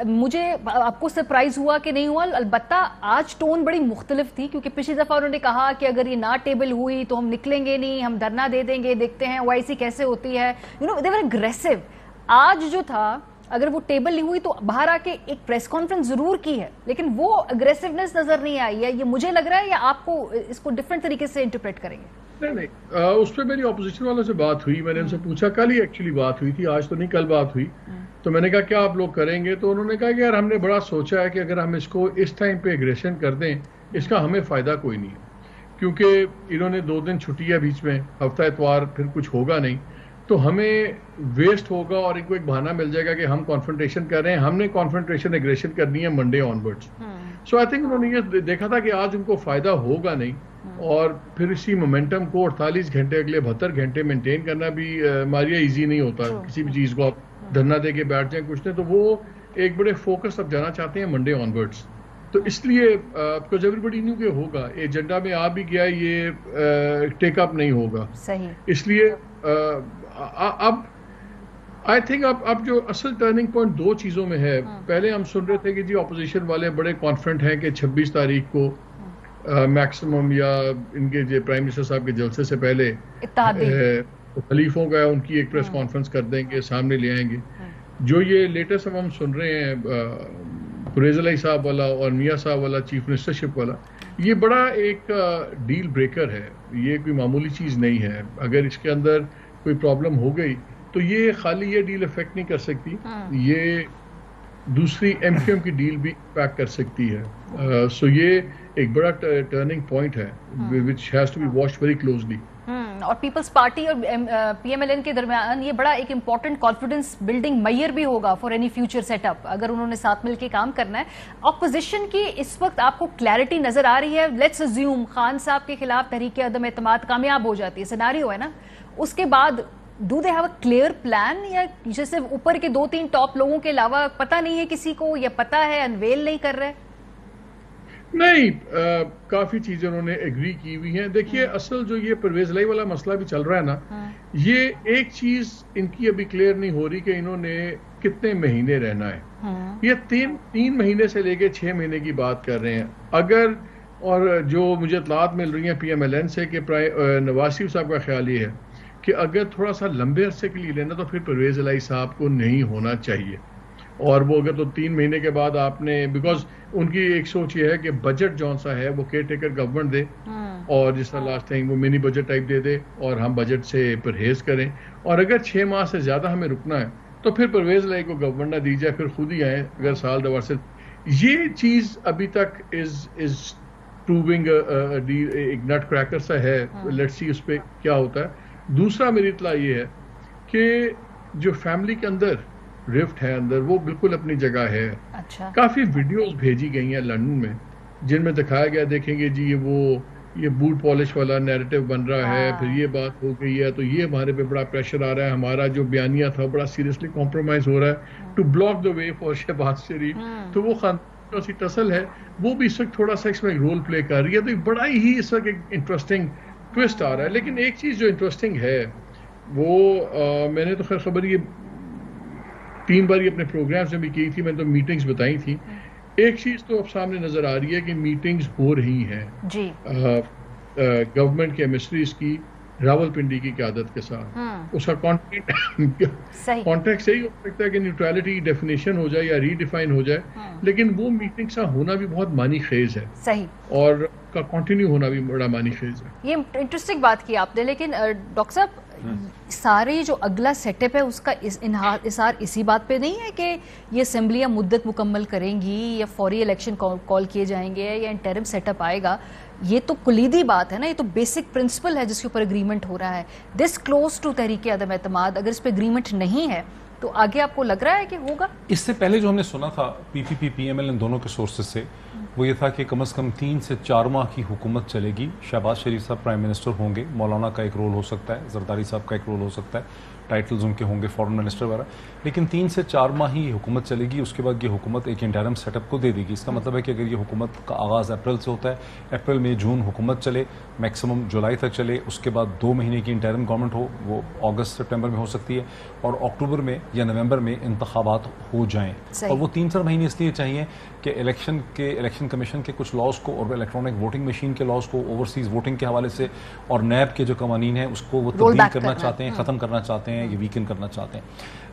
मुझे आपको सरप्राइज हुआ कि नहीं हुआ? अलबत्ता आज टोन बड़ी मुख्तलिफ थी, क्योंकि पिछली दफा उन्होंने कहा कि अगर ये ना टेबल हुई तो हम निकलेंगे नहीं, हम धरना दे देंगे, देखते हैं ओआईसी कैसे होती है। You know, they were aggressive. आज जो था, अगर वो टेबल नहीं हुई तो बाहर आके एक प्रेस कॉन्फ्रेंस जरूर की है, लेकिन वो अग्रेसिवनेस नजर नहीं आई है। ये मुझे लग रहा है, या आपको इसको डिफरेंट तरीके से इंटरप्रेट करेंगे? नहीं, उस पर मेरी ऑपोजिशन वालों से बात हुई, मैंने उनसे पूछा, कल ही एक्चुअली बात हुई थी, आज तो नहीं, कल बात हुई। तो मैंने कहा क्या आप लोग करेंगे? तो उन्होंने कहा कि यार हमने बड़ा सोचा है कि अगर हम इसको इस टाइम पे एग्रेशन कर दें, इसका हमें फायदा कोई नहीं है, क्योंकि इन्होंने 2 दिन छुट्टी है बीच में, हफ्ता इतवार, फिर कुछ होगा नहीं, तो हमें वेस्ट होगा और इनको एक बहाना मिल जाएगा कि हम कॉन्फ्रंटेशन कर रहे हैं। हमने कॉन्फ्रंटेशन एग्रेशन करनी है Monday onwards. So I think उन्होंने ये देखा था कि आज उनको फायदा होगा नहीं, और फिर इसी मोमेंटम को 48 घंटे, अगले 72 घंटे मेंटेन करना भी मारिया इजी नहीं होता। किसी भी चीज को आप धरना दे के बैठ जाए कुछ नहीं, तो वो एक बड़े फोकस अब जाना चाहते हैं मंडे ऑनवर्ड्स। तो इसलिए बिकॉज एवरीबडी न्यू के होगा, एजेंडा में आ भी गया, ये टेकअप नहीं होगा। सही। इसलिए अब आई थिंक अब जो असल टर्निंग पॉइंट 2 चीजों में है। पहले हम सुन रहे थे कि जी ऑपोजिशन वाले बड़े कॉन्फिडेंट हैं कि 26 तारीख को मैक्सिमम या इनके जो प्राइम मिनिस्टर साहब के जलसे से पहले खलीफों का उनकी एक प्रेस कॉन्फ्रेंस कर देंगे, सामने ले आएंगे। जो ये लेटेस्ट हम सुन रहे हैं परवेज इलाही साहब वाला और मियां साहब वाला चीफ मिनिस्टरशिप वाला, ये बड़ा एक डील ब्रेकर है। ये कोई मामूली चीज नहीं है। अगर इसके अंदर कोई प्रॉब्लम हो गई तो ये खाली ये डील इफेक्ट नहीं कर सकती, ये दूसरी एमक्यूएम की डील भी इम्पैक्ट कर सकती है। सो ये एक बड़ा टर्निंग पॉइंट है which has to be watched very closely. और पीपल्स पार्टी और पीएमएलएन के दरमियान ये बड़ा एक इंपॉर्टेंट कॉन्फिडेंस बिल्डिंग मेयर भी होगा फॉर एनी फ्यूचर सेटअप, अगर उन्होंने साथ मिलकर काम करना है। ऑपोजिशन की इस वक्त आपको क्लैरिटी नजर आ रही है? लेट्स अज्यूम खान साहब के खिलाफ तहरीक अदम एतमाद कामयाब हो जाती है, सिनेरियो है ना, उसके बाद do they have a clear plan, या जैसे ऊपर के 2-3 टॉप लोगों के अलावा पता नहीं है किसी को, या पता है अनवेल नहीं कर रहे? नहीं, काफी चीजें उन्होंने एग्री की हुई हैं। देखिए, असल जो ये परवेज इलाही वाला मसला भी चल रहा है ना, ये एक चीज इनकी अभी क्लियर नहीं हो रही कि इन्होंने कितने महीने रहना है। ये 3 महीने से लेके 6 महीने की बात कर रहे हैं। अगर, और जो मुझे इतलात मिल रही है पीएमएलएन से कि नवाज शरीफ साहब का ख्याल ये है कि अगर थोड़ा सा लंबे अरसे के लिए लेना तो फिर परवेज इलाही साहब को नहीं होना चाहिए। और वो अगर तो 3 महीने के बाद आपने, बिकॉज उनकी एक सोच ये है कि बजट जौन सा है वो केयर टेकर गवर्नमेंट दे, और जिस तरह लास्ट टाइम वो मिनी बजट टाइप दे दे, और हम बजट से परहेज करें। और अगर 6 माह से ज्यादा हमें रुकना है तो फिर परवेज इलाही को गवर्नमेंट ना दी जाए, फिर खुद ही आए अगर साल 2 से। ये चीज अभी तक इज प्रूविंग एक नट क्रैकर सा है। लेट्स सी उस पर क्या होता है। दूसरा मेरी इतला ये है कि जो फैमिली के अंदर रिफ्ट है अंदर, वो बिल्कुल अपनी जगह है। अच्छा। काफी वीडियोस भेजी गई हैं लंदन में जिनमें दिखाया गया, देखेंगे जी ये बूट पॉलिश वाला नैरेटिव बन रहा है, फिर ये बात हो गई है तो ये हमारे पे बड़ा प्रेशर आ रहा है, हमारा जो बयानिया था बड़ा सीरियसली कॉम्प्रोमाइज हो रहा है to block the way for Shehbaz Sharif. तो वो खानदानी सी टसल है, वो भी इस वक्त थोड़ा सा इसमें रोल प्ले कर रही है। तो बड़ा ही इस वक्त एक इंटरेस्टिंग ट्विस्ट आ रहा है। लेकिन एक चीज जो इंटरेस्टिंग है वो मैंने तो खैर खबर ये 3 बार अपने प्रोग्राम्स में भी की थी, मैंने तो मीटिंग्स बताई थी। एक चीज तो अब सामने नजर आ रही है कि मीटिंग्स हो रही हैं जी गवर्नमेंट के एमिस्ट्रीज की रावलपिंडी की क़यादत के साथ। उसका कॉन्टेक्स्ट यही हो सकता है कि न्यूट्रलिटी डेफिनेशन हो जाए या रीडिफाइन हो जाए, लेकिन वो मीटिंग सा होना भी बहुत मानी खेज है। सही। और का कंटिन्यू होना भी बड़ा मानी खेज है। ये इंटरेस्टिंग बात की आपने। लेकिन डॉक्टर साहब, सारे जो अगला सेटअप है उसका इसार इसी बात पे नहीं है कि ये असेंबलियां मुद्दत मुकम्मल करेंगी या फौरी इलेक्शन कॉल किए जाएंगे या इंटरिम सेटअप आएगा? ये तो कुलीदी बात है ना, ये तो बेसिक प्रिंसिपल है जिसके ऊपर एग्रीमेंट हो रहा है। दिस क्लोज टू तहरीक अदम एतमाद, अगर इस पर एग्रीमेंट नहीं है तो आगे आपको लग रहा है कि होगा? इससे पहले जो हमने सुना था पीपीपी पीएमएल इन दोनों के सोर्सेज से वो ये था कि कम से कम 3 से 4 माह की हुकूमत चलेगी। शहबाज शरीफ साहब प्राइम मिनिस्टर होंगे, मौलाना का एक रोल हो सकता है, जरदारी साहब का एक रोल हो सकता है, टाइटल्स उनके होंगे फॉरेन मिनिस्टर वगैरह, लेकिन 3 से 4 माह ही हुकूमत चलेगी। उसके बाद ये हुकूमत एक इंटरम सेटअप को दे देगी। इसका मतलब है कि अगर ये हुकूमत का आगाज़ अप्रैल से होता है, अप्रैल मई जून हुकूमत चले, मैक्सिमम जुलाई तक चले, उसके बाद 2 महीने की इंटरम गवर्नमेंट हो, वो अगस्त सितंबर में हो सकती है, और अक्टूबर में या नवंबर में इंतखाबात हो जाएं। और वो 3-4 महीने इसलिए चाहिए कि इलेक्शन कमीशन के कुछ लॉज को और इलेक्ट्रॉनिक वोटिंग मशीन के लॉज को ओवरसीज वोटिंग के हवाले से और नैब के जो कवानीन हैं उसको वो तब्दील करना चाहते हैं, ख़त्म करना चाहते हैं, ये वीकन करना चाहते हैं।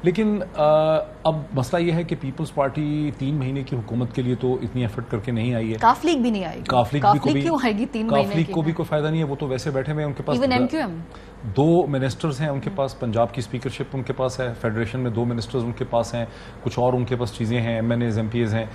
लेकिन अब मसला ये है कि पीपल्स पार्टी 3 महीने की हुकूमत के लिए तो इतनी एफर्ट करके नहीं आई है। काफ लीग भी नहीं आएगी। काफ लीग क्यों आएगी 3 महीने की? काफ लीग को भी कोई फायदा नहीं है, वो तो वैसे बैठे हुए हैं, उनके पास इवन एमक्यूएम 2 मिनिस्टर्स हैं उनके पास, पंजाब की स्पीकरशिप उनके पास है, फेडरेशन में 2 मिनिस्टर्स उनके पास हैं, कुछ और उनके पास चीज़ें हैं, MNAs MPs हैं,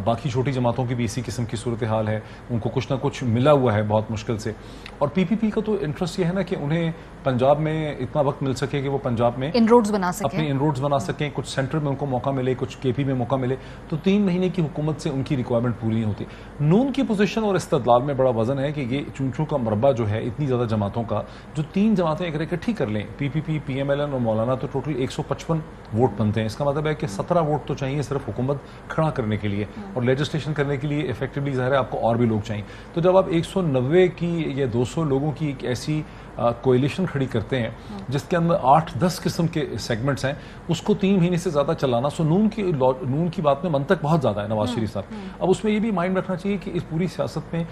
बाकी छोटी जमातों की भी इसी किस्म की सूरत हाल है, उनको कुछ ना कुछ मिला हुआ है बहुत मुश्किल से। और PPP का तो इंटरेस्ट ये है ना कि उन्हें पंजाब में इतना वक्त मिल सके कि वो पंजाब में इनरोड्स बना सकें, अपने इनरोड्स बना सकें, कुछ सेंटर में उनको मौका मिले, कुछ KP में मौका मिले, तो 3 महीने की हुकूमत से उनकी रिक्वायरमेंट पूरी नहीं होती। नून की पोजीशन और इस्तदलाल में बड़ा वजन है कि ये चूंचू का मरबा जो है इतनी ज़्यादा जमातों का, जो 3 जमातें एक इकट्ठी कर लें, PPP PMLN और मौलाना, तो टोटल 155 वोट बनते हैं। इसका मतलब है कि 17 वोट तो चाहिए सिर्फ हुकूमत खड़ा करने के लिए, और लेजिस्लेशन करने के लिए इफेक्टिवली ज़ाहिर है आपको और भी लोग चाहिए। तो जब आप 190 की या 200 लोगों की एक ऐसी कोएलिशन खड़ी करते हैं जिसके अंदर 8-10 किस्म के सेगमेंट्स हैं, उसको 3 महीने से ज़्यादा चलाना, सो नून की बात में मंतक बहुत ज़्यादा है नवाज शरीफ साहब। अब उसमें ये भी माइंड रखना चाहिए कि इस पूरी सियासत में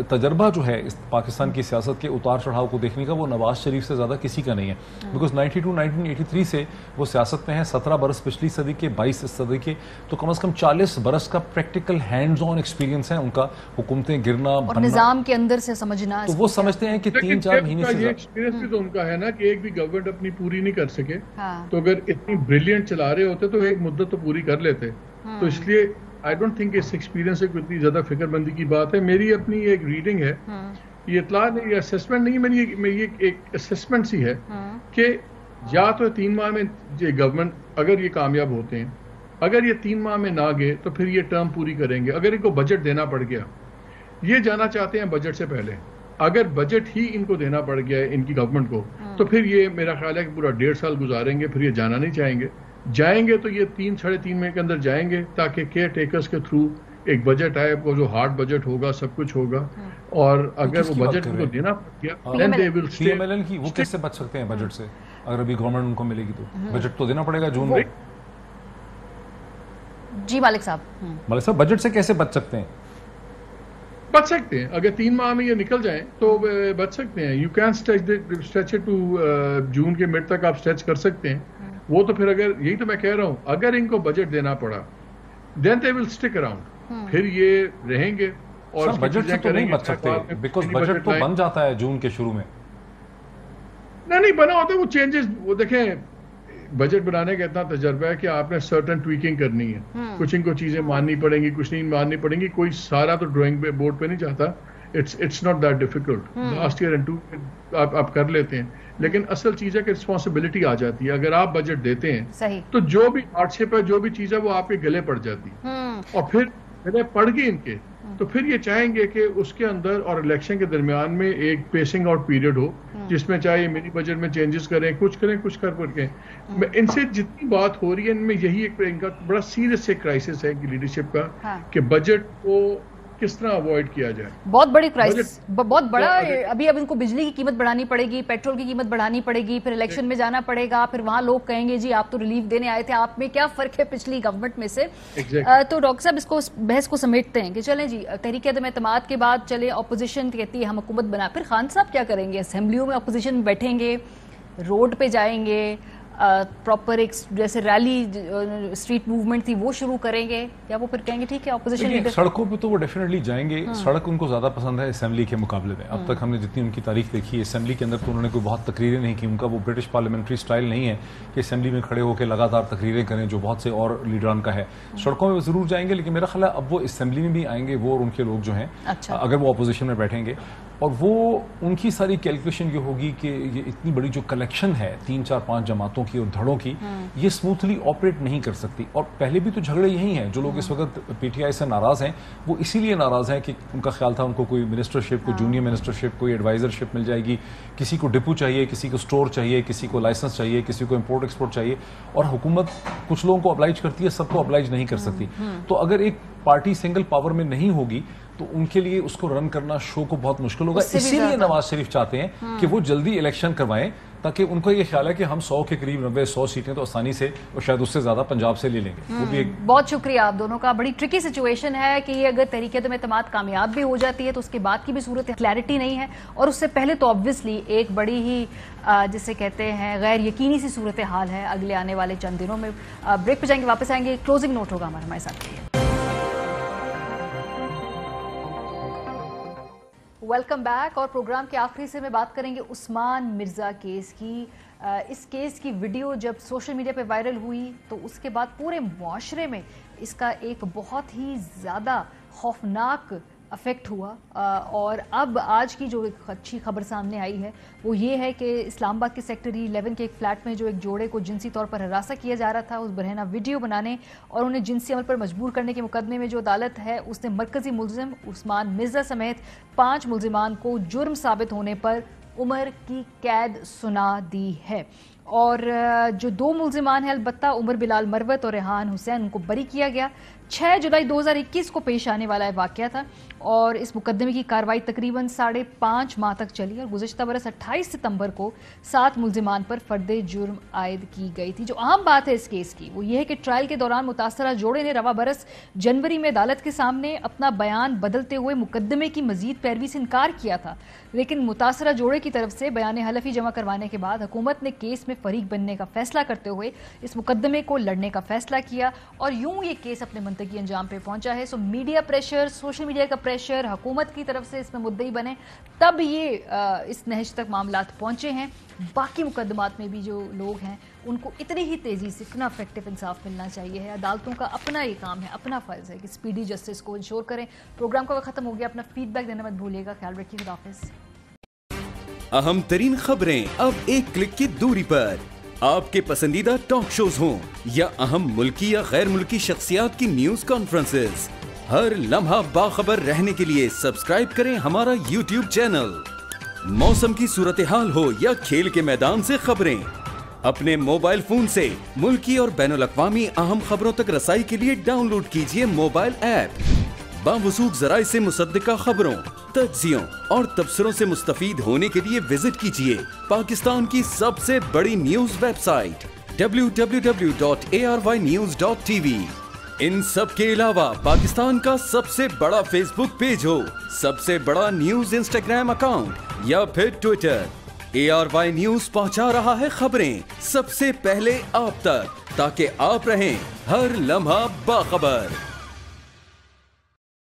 तजर्बा जो है इस पाकिस्तान की सियासत के उतार चढ़ाव को देखने का, वो नवाज शरीफ से ज़्यादा किसी का नहीं है। बिकॉज 1983 से वो सियासत में है, 17 बरस पिछली सदी के, 22 इस सदी के, तो कम से कम 40 बरस का प्रैक्टिकल हैंड्स ऑन एक्सपीरियंस है उनका, हुकूमतें गिरना और निजाम के अंदर से समझना। तो वो समझते हैं कि 3-4 महीने से एक्सपीरियंस भी तो उनका है ना कि एक भी गवर्नमेंट अपनी पूरी नहीं कर सके। तो अगर इतनी ब्रिलियंट चला रहे होते तो एक मुद्दत तो पूरी कर लेते। तो इसलिए आई डोंट थिंक इस एक्सपीरियंस से इतनी ज्यादा फिक्रमंदी की बात है। मेरी अपनी एक रीडिंग है, ये इतला नहीं, ये असेसमेंट नहीं, मेरी एक असेसमेंट सी है कि या तो 3 माह में ये गवर्नमेंट अगर ये कामयाब होते हैं, अगर ये 3 माह में ना गए तो फिर ये टर्म पूरी करेंगे। अगर इनको बजट देना पड़ गया, ये जाना चाहते हैं बजट से पहले, अगर बजट ही इनको देना पड़ गया है इनकी गवर्नमेंट को, तो फिर ये मेरा ख्याल है कि पूरा 1.5 साल गुजारेंगे, फिर ये जाना नहीं चाहेंगे। जाएंगे तो ये 3-3.5 महीने के अंदर जाएंगे, ताकि केयर टेकर्स के थ्रू एक बजट आए, वो जो हार्ड बजट होगा, सब कुछ होगा। और अगर वो बजट उनको देना पड़ गया, then they will stay। PMLN की वो कैसे बच सकते हैं बजट से? अगर अभी गवर्नमेंट उनको मिलेगी तो बजट तो देना पड़ेगा जून में। जी मालिक साहब, बजट से कैसे बच सकते हैं? बच सकते हैं, अगर 3 माह में ये निकल जाएं तो बच सकते हैं। You can stretch it to June के मिड तक आप स्ट्रेच कर सकते हैं। वो तो फिर अगर, यही तो मैं कह रहा हूं, अगर इनको बजट देना पड़ा, then they will stick around, फिर ये रहेंगे। और बजट से तो नहीं बच सकते, बिकॉज बजट तो बन जाता है जून के शुरू में। नहीं बना होता, वो चेंजेस, वो देखें बजट बनाने का इतना तजर्बा है कि आपने सर्टन ट्वीकिंग करनी है, कुछ इनको चीजें माननी पड़ेंगी, कुछ नहीं माननी पड़ेंगी। कोई सारा तो ड्राइंग बोर्ड पे नहीं जाता, it's not that difficult. Last year and 2 आप कर लेते हैं, लेकिन असल चीज है कि रिस्पॉन्सिबिलिटी आ जाती है। अगर आप बजट देते हैं तो जो भी हार्डशिप है, जो भी चीज है, वो आपके गले पड़ जाती है। और फिर गले पड़ गई इनके, तो फिर ये चाहेंगे कि उसके अंदर और इलेक्शन के दरमियान में एक पेसिंग आउट पीरियड हो, जिसमें चाहे मिनी बजट में चेंजेस करें, कुछ करके। इनसे जितनी बात हो रही है, इनमें यही एक इनका बड़ा सीरियस एक क्राइसिस है कि लीडरशिप का, कि बजट को किस तरह अवॉइड किया जाए। बहुत बड़ी क्राइसिस, बहुत बड़ा। अभी अब इनको बिजली की कीमत बढ़ानी पड़ेगी, पेट्रोल की कीमत बढ़ानी पड़ेगी, फिर इलेक्शन में जाना पड़ेगा, फिर वहां लोग कहेंगे जी आप तो रिलीफ देने आए थे, आप में क्या फर्क है पिछली गवर्नमेंट में से। तो डॉक्टर साहब, इसको बहस को समेटते हैं कि चलें जी, तहरीक एतमाद के बाद चले, ऑपोजिशन कहती है हम हुकूमत बना, फिर खान साहब क्या करेंगे? असेंबलियों में ऑपोजिशन में बैठेंगे, रोड पे जाएंगे, प्रॉपर एक जैसे रैली स्ट्रीट मूवमेंट थी वो शुरू करेंगे, या वो फिर कहेंगे ठीक है ऑपोजिशन लीडर? सड़कों पे तो वो डेफिनेटली जाएंगे। सड़क उनको ज्यादा पसंद है असेंबली के मुकाबले में। अब तक हमने जितनी उनकी तारीख देखी है असेंबली के अंदर, तो उन्होंने कोई बहुत तकरीरें नहीं की। उनका वो ब्रिटिश पार्लियामेंट्री स्टाइल नहीं है कि असेंबली में खड़े होकर लगातार तकरीरें करें, जो बहुत से और लीडरान का है। सड़कों में वो जरूर जाएंगे, लेकिन मेरा ख्याल है अब वो असेंबली में भी आएंगे, वो और उनके लोग जो हैं, अगर वो अपोजिशन में बैठेंगे। और वो उनकी सारी कैलकुलेशन ये होगी कि ये इतनी बड़ी जो कलेक्शन है 3, 4, 5 जमातों की और धड़ों की, ये स्मूथली ऑपरेट नहीं कर सकती। और पहले भी तो झगड़े यही हैं। जो लोग इस वक्त पीटीआई से नाराज हैं वो इसीलिए नाराज हैं कि उनका ख्याल था उनको कोई मिनिस्टरशिप, कोई जूनियर मिनिस्टरशिप, कोई एडवाइजरशिप मिल जाएगी, किसी को डिपो चाहिए, किसी को स्टोर चाहिए, किसी को लाइसेंस चाहिए, किसी को इम्पोर्ट एक्सपोर्ट चाहिए। और हुकूमत कुछ लोगों को अब्लाइज करती है, सबको अब्लाइज नहीं कर सकती। तो अगर एक पार्टी सिंगल पावर में नहीं होगी तो उनके लिए उसको रन करना शो को बहुत मुश्किल होगा। इसीलिए नवाज शरीफ चाहते हैं कि वो जल्दी इलेक्शन करवाएं, ताकि उनको ये ख्याल है कि हम 100 के करीब 90-100 सीटें तो आसानी से और शायद उससे ज्यादा पंजाब से ले लेंगे। वो भी एक बहुत शुक्रिया आप दोनों का। बड़ी ट्रिकी सिचुएशन है कि ये अगर तरीके तो एतमाद कामयाब भी हो जाती है तो उसके बाद की भी सूरत क्लैरिटी नहीं है, और उससे पहले तो ऑब्वियसली एक बड़ी ही जिसे कहते हैं गैर यकीनी सी सूरत हाल है अगले आने वाले चंद दिनों में। ब्रेक पे जाएंगे, वापस आएंगे, क्लोजिंग नोट होगा हमारे साथ। Welcome back. और प्रोग्राम के आखिरी से में बात करेंगे उस्मान मिर्जा केस की। इस केस की वीडियो जब सोशल मीडिया पे वायरल हुई तो उसके बाद पूरे मुआशरे में इसका एक बहुत ही ज़्यादा खौफनाक अफेक्ट हुआ। और अब आज की जो एक अच्छी खबर सामने आई है वो ये है कि इस्लामाबाद के सेक्टर 11 के एक फ्लैट में जो एक जोड़े को जिनसी तौर पर हरासा किया जा रहा था, उस बरहना वीडियो बनाने और उन्हें जिनसी अमल पर मजबूर करने के मुकदमे में जो अदालत है उसने मरकजी मुलजिम उस्मान मिर्जा समेत 5 मुलजिमान को जुर्म साबित होने पर उम्र की कैद सुना दी है। और जो 2 मुलजिमान हैं अलबत्ता उमर बिलाल मरवत और रेहान हुसैन, उनको बरी किया गया। 6 जुलाई 2021 को पेश आने वाला वाकया था और इस मुकदमे की कार्रवाई तकरीबन 5.5 माह तक चली और गुज़श्ता बरस 28 सितंबर को 7 मुलजिमान पर फर्दे जुर्म आयद की गई थी। जो अहम बात है इस केस की वो ये है कि ट्रायल के दौरान मुतासरा जोड़े ने रवा बरस जनवरी में अदालत के सामने अपना बयान बदलते हुए मुकदमे की मजीद पैरवी से इनकार किया था, लेकिन मुतासरा जोड़े की तरफ से बयान हलफी जमा करवाने के बाद हुकूमत ने केस में फरीक बनने का फैसला करते हुए इस मुकदमे को लड़ने का फैसला किया और यूं ये केस अपने मंतकी अंजाम पे पहुंचा है। सो मीडिया प्रेशर, सोशल मीडिया का प्रेशर, हुकूमत की तरफ से इसमें मुद्दई बने तब ये इस नहज तक मामलात पहुंचे हैं। बाकी मुकदमात में भी जो लोग हैं उनको इतनी ही तेजी से इतना इफेक्टिव इंसाफ मिलना चाहिए है। अदालतों का अपना ये काम है, अपना फर्ज है कि स्पीडी जस्टिस को इंश्योर करें। प्रोग्राम का वक्त खत्म हो गया, अपना फीडबैक देना मत भूलिएगा। ख्याल रखिए, खुदा हाफिज़। अहम तरीन खबरें अब एक क्लिक की दूरी पर। आपके पसंदीदा टॉक शोज हों या अहम मुल्की या गैर मुल्की शख्सियात की न्यूज कॉन्फ्रेंसेस, हर लम्हा बाखबर रहने के लिए सब्सक्राइब करें हमारा YouTube चैनल। मौसम की सूरत हाल हो या खेल के मैदान से खबरें, अपने मोबाइल फोन से मुल्की और बैनुल-अक़वामी अहम खबरों तक रसाई के लिए डाउनलोड कीजिए मोबाइल ऐप। बावसूख ज़राए से मुसद्दिका खबरों, तज्ज़ियों और तबसरों से मुस्तफीद होने के लिए विजिट कीजिए पाकिस्तान की सबसे बड़ी न्यूज वेबसाइट www.arYnews.tv। इन सब के अलावा पाकिस्तान का सबसे बड़ा फेसबुक पेज हो, सबसे बड़ा न्यूज इंस्टाग्राम अकाउंट या फिर ट्विटर, ARY न्यूज पहुंचा रहा है खबरें सबसे पहले आप तक, ताकि आप रहें हर लम्हा बाखबर।